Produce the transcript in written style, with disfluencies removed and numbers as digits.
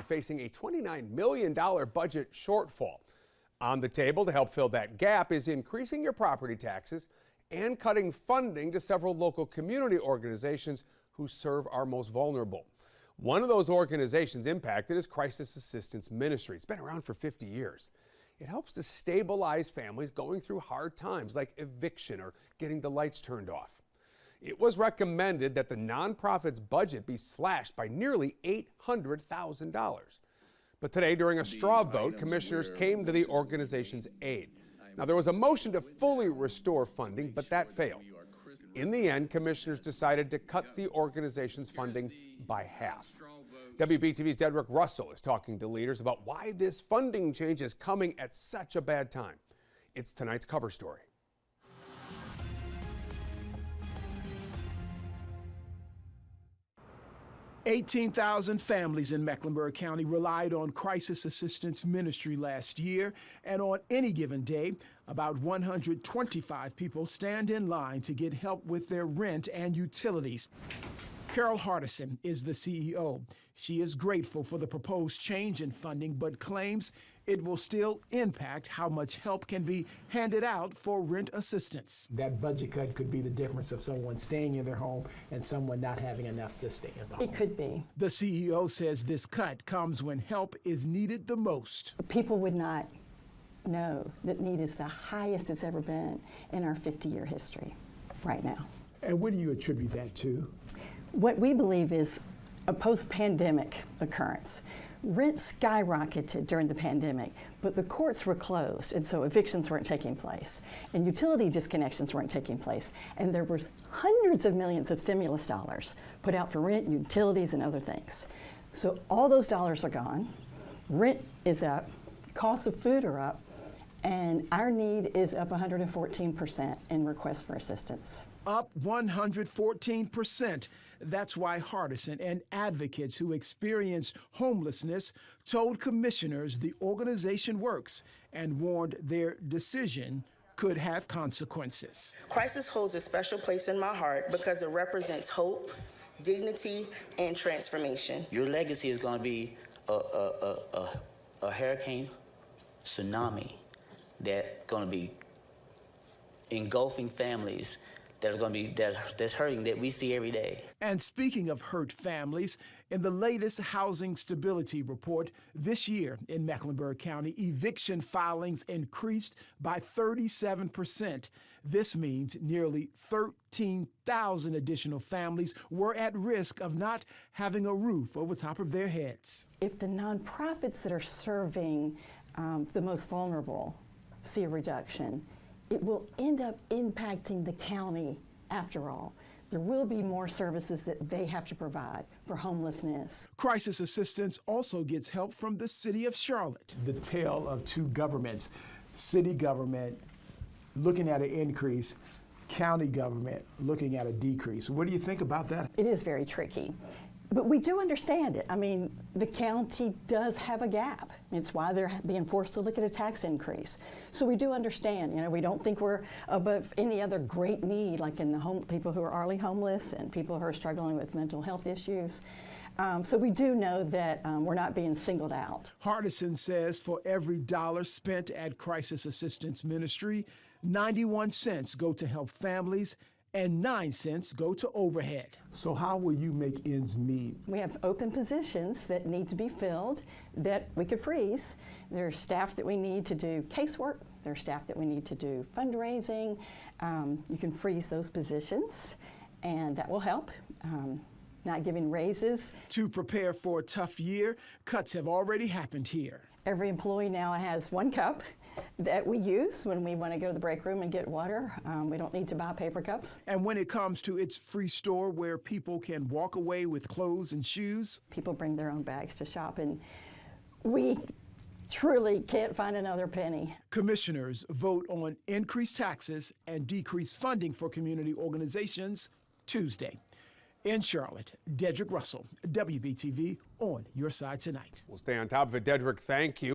facing a $29 million budget shortfall. On the table to help fill that gap is increasing your property taxes and cutting funding to several local community organizations who serve our most vulnerable. One of those organizations impacted is Crisis Assistance Ministry. It's been around for 50 years. It helps to stabilize families going through hard times like eviction or getting the lights turned off. It was recommended that the nonprofit's budget be slashed by nearly $800,000. But today, during a straw vote, commissioners came to the organization's aid. Now, there was a motion to fully restore funding, but that failed. In the end, commissioners decided to cut the organization's funding by half. WBTV's Dedrick Russell is talking to leaders about why this funding change is coming at such a bad time. It's tonight's cover story. 18,000 families in Mecklenburg County relied on Crisis Assistance Ministry last year, and on any given day, about 125 people stand in line to get help with their rent and utilities. Carol Hardison is the CEO. She is grateful for the proposed change in funding, but claims it will still impact how much help can be handed out for rent assistance. That budget cut could be the difference of someone staying in their home and someone not having enough to stay in the home. It could be. The CEO says this cut comes when help is needed the most. People would not know that need is the highest it's ever been in our 50-year history right now. And what do you attribute that to? What we believe is a post-pandemic occurrence. Rent skyrocketed during the pandemic, but the courts were closed, and so evictions weren't taking place, and utility disconnections weren't taking place, and there was hundreds of millions of stimulus dollars put out for rent, utilities, and other things. So all those dollars are gone. Rent is up, costs of food are up, and our need is up 114% in requests for assistance. Up 114%. That's why Hardison and advocates who experience homelessness told commissioners the organization works and warned their decision could have consequences. Crisis holds a special place in my heart because it represents hope, dignity, and transformation. Your legacy is going to be a hurricane, tsunami, that's going to be engulfing families that are going to be that's hurting, that we see every day. And speaking of hurt families, in the latest housing stability report this year in Mecklenburg County, eviction filings increased by 37%. This means nearly 13,000 additional families were at risk of not having a roof over top of their heads. If the nonprofits that are serving the most vulnerable see a reduction, it will end up impacting the county after all. There will be more services that they have to provide for homelessness. Crisis Assistance also gets help from the city of Charlotte. The tale of two governments, city government looking at an increase, county government looking at a decrease. What do you think about that? It is very tricky. But we do understand it. I mean, the county does have a gap. It's why they're being forced to look at a tax increase. So we do understand. We don't think we're above any other great need, like in the people who are already homeless and people who are struggling with mental health issues. So we do know that we're not being singled out. Hardison says for every dollar spent at Crisis Assistance Ministry, 91 cents go to help families and 9 cents go to overhead. So how will you make ends meet? We have open positions that need to be filled that we could freeze. There's staff that we need to do casework. There's staff that we need to do fundraising. You can freeze those positions, and that will help. Not giving raises. To prepare for a tough year, cuts have already happened here. Every employee now has 1 cup that we use when we want to go to the break room and get water. We don't need to buy paper cups. And when it comes to its free store where people can walk away with clothes and shoes, people bring their own bags to shop, and we truly can't find another penny. Commissioners vote on increased taxes and decreased funding for community organizations Tuesday. In Charlotte, Dedrick Russell, WBTV, on your side tonight. We'll stay on top of it. Dedrick, thank you.